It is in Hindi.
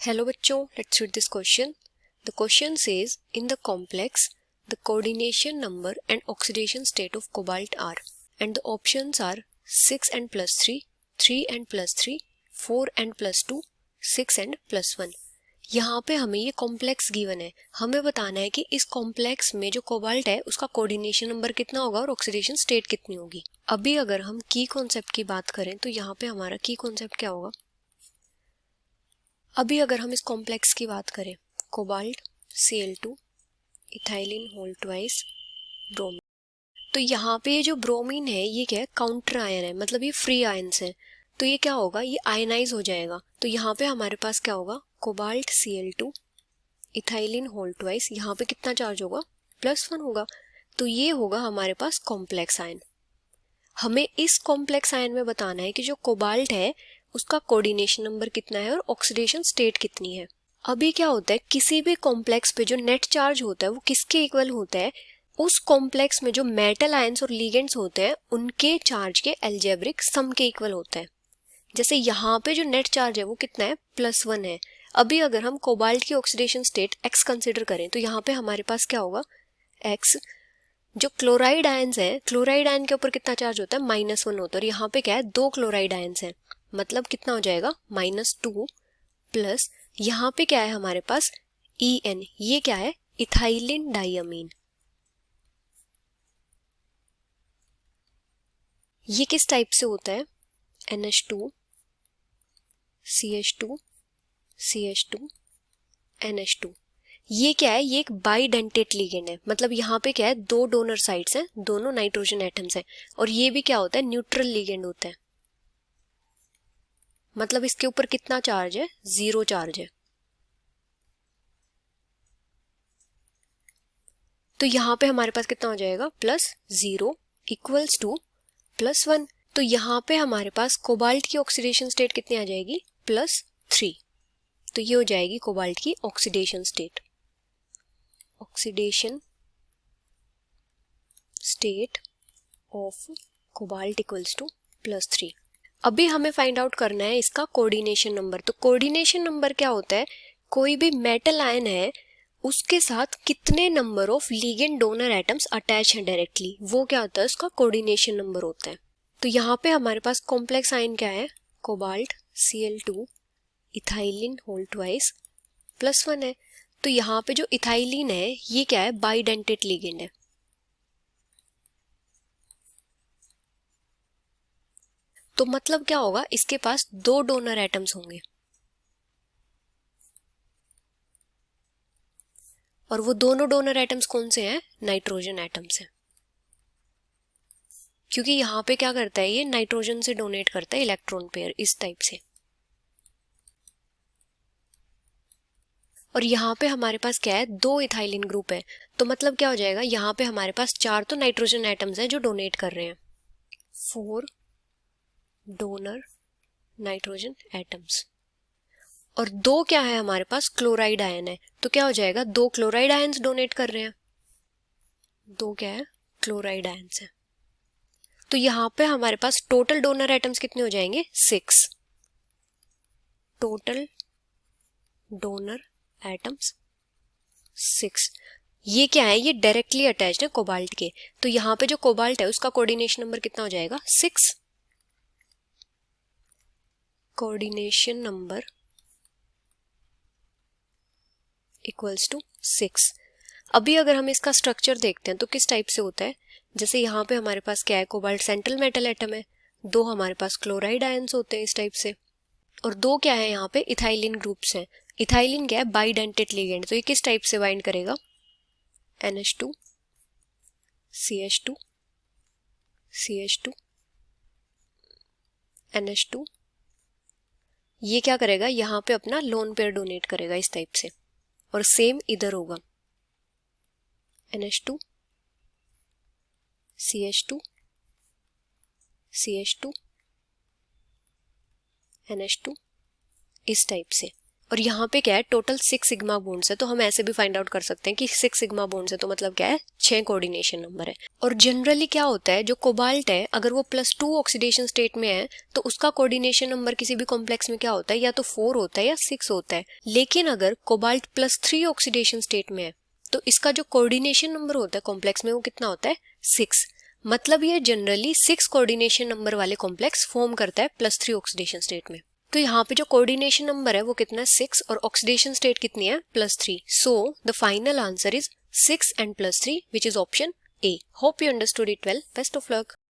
हेलो बच्चों, let's read this question. The question says in the complex the coordination number and oxidation state of cobalt are and the options are 6n+3, 3n+3, 4n+2, 6n+1. यहाँ पे हमें ये कॉम्प्लेक्स गिवन है. हमें बताना है कि इस कॉम्प्लेक्स में जो कोबाल्ट है उसका कोऑर्डिनेशन नंबर कितना होगा और ऑक्सीडेशन स्टेट कितनी होगी. अभी अगर हम की कॉन्सेप्ट की बात करें तो यहाँ पे हमारा की कॉन्सेप्ट क्या होगा. अभी अगर हम इस कॉम्प्लेक्स की बात करें, cobalt Cl2 ethylene whole twice bromine, तो यहाँ पे ये जो ब्रोमीन है ये क्या है, काउंटर आयन है, मतलब ये फ्री आयन्स है. तो ये क्या होगा, ये आयनाइज हो जाएगा. तो यहाँ पे हमारे पास क्या होगा, cobalt Cl2 ethylene whole twice, यहाँ पे कितना चार्ज होगा, +1 होगा. तो ये होगा हमारे पास कॉम्प्लेक्स आयन. हमें इस कॉम्प्लेक्स आयन में बताना है कि जो कोबाल्ट है उसका कोऑर्डिनेशन नंबर कितना है और ऑक्सीडेशन स्टेट कितनी है. अभी क्या होता है, किसी भी कॉम्प्लेक्स पे जो नेट चार्ज होता है वो किसके इक्वल होता है, उस कॉम्प्लेक्स में जो मेटल आयंस और लिगेंड्स होते हैं उनके चार्ज के अलजेब्रिक सम के इक्वल होता है. जैसे यहाँ पे जो नेट चार्ज है वो कितना है, +1 है. अभी अगर हम कोबाल्ट की ऑक्सीडेशन स्टेट x कंसिडर करें तो यहाँ पे हमारे पास क्या होगा, x. जो क्लोराइड आयंस है, क्लोराइड आयन के ऊपर कितना चार्ज होता है, -1 होता है. और यहाँ पे क्या है, 2 क्लोराइड आयंस है, मतलब कितना हो जाएगा, -2 प्लस यहाँ पे क्या है हमारे पास En, ये क्या है, इथाइलिन डाइअमीन. ये किस टाइप से होता है, NH2 CH2 CH2 NH2. ये क्या है, ये एक बाइडेंटेट लिगेंड है, मतलब यहाँ पे क्या है, 2 डोनर साइड्स हैं, दोनों नाइट्रोजन एटम्स हैं. और ये भी क्या होता है, न्यूट्रल लिगेंड होता है, मतलब इसके ऊपर कितना चार्ज है, 0 चार्ज है. तो यहाँ पे हमारे पास कितना हो जाएगा, +0 इक्वल्स टू +1. तो यहाँ पे हमारे पास कोबाल्ट की ऑक्सीडेशन स्टेट कितनी आ जाएगी, +3. तो ये हो जाएगी कोबाल्ट की oxidation state. Oxidation state of cobalt equals to +3. अभी हमें फाइंड आउट करना है इसका कोऑर्डिनेशन नंबर. तो कोऑर्डिनेशन नंबर क्या होता है, कोई भी मेटल आयन है उसके साथ कितने number of ligand donor atoms attach हैं डायरेक्टली, वो क्या होता है, उसका कोऑर्डिनेशन नंबर होता है. तो यहाँ पे हमारे पास कॉम्प्लेक्स आयन क्या है, cobalt Cl2 ethylene whole twice +1 है. तो यहाँ पे जो इथाइलिन है ये क्या है, बाइडेंटेट लिगेंड है. तो मतलब क्या होगा, इसके पास 2 डोनर एटम्स होंगे और वो दोनों डोनर एटम्स कौन से हैं, नाइट्रोजन एटम्स हैं. क्योंकि यहाँ पे क्या करता है, ये नाइट्रोजन से डोनेट करता है इलेक्ट्रॉन पेयर इस टाइप से. और यहाँ पे हमारे पास क्या है, 2 इथाइलिन ग्रुप है. तो मतलब क्या हो जाएगा, यहाँ पे हमारे पास 4 तो नाइट्रोजन एटम्स हैं जो डोनेट कर रहे हैं, 4 डोनर नाइट्रोजन एटम्स. और 2 क्या है हमारे पास, क्लोराइड आयन है. तो क्या हो जाएगा, 2 क्लोराइड आयन्स डोनेट कर रहे हैं, 2 क्या है, क्लोराइड आयन्स है. तो यहाँ पे हमारे पास टोटल डोनर एटम्स कितने हो जाएंगे, 6. Total donor atoms 6. ये क्या है, ये डायरेक्टली अटैच्ड है कोबाल्ट के. तो यहाँ पे जो कोबाल्ट है उसका कोऑर्डिनेशन नंबर कितना हो जाएगा, 6. Coordination number equals to 6. अभी अगर हम इसका स्ट्रक्चर देखते हैं तो किस टाइप से होता है, जैसे यहाँ पे हमारे पास क्या है, कोबाल्ट सेंट्रल मेटल एटम है, 2 हमारे पास क्लोराइड आयंस होते हैं इस टाइप से, और 2 क्या है यहाँ पे, इथाइलिन ग्रुप्स हैं. इथाइलिन क्या है, बाइडेंटेट लिगेंड. तो ये किस टाइप से बाइंड करेगा, NH2 CH2 CH2 NH2. ये क्या करेगा, यहाँ पे अपना लोन पेयर डोनेट करेगा इस टाइप से. और सेम इधर होगा, NH2 CH2 CH2 NH2 इस टाइप से. और यहाँ पे क्या है, टोटल 6 सिग्मा बॉन्ड्स है, तो हम ऐसे भी फाइंड आउट कर सकते हैं कि 6 सिग्मा बॉन्ड्स है तो मतलब क्या है, 6 कोऑर्डिनेशन नंबर है। और जनरली क्या होता है, जो कोबाल्ट है अगर वो +2 ऑक्सीडेशन स्टेट में है तो उसका कोऑर्डिनेशन नंबर किसी भी कॉम्प्लेक्स में क्या होता है, या तो 4 होता है या 6 होता है। लेकिन अगर कोबाल्ट +3 ऑक्सीडेशन स्टेट में है तो इसका जो कोऑर्डिनेशन नंबर होता है कॉम्प्लेक्स में वो कितना होता है, 6। मतलब ये जनरली 6 कोऑर्डिनेशन नंबर वाले कॉम्प्लेक्स फॉर्म करता है +3 ऑक्सीडेशन स्टेट में। तो यहाँ पे जो कोऑर्डिनेशन नंबर है वो कितना है, 6, और ऑक्सीडेशन स्टेट कितनी है, +3। So the final answer is 6 and +3 which is option A. Hope you understood it well. Best of luck.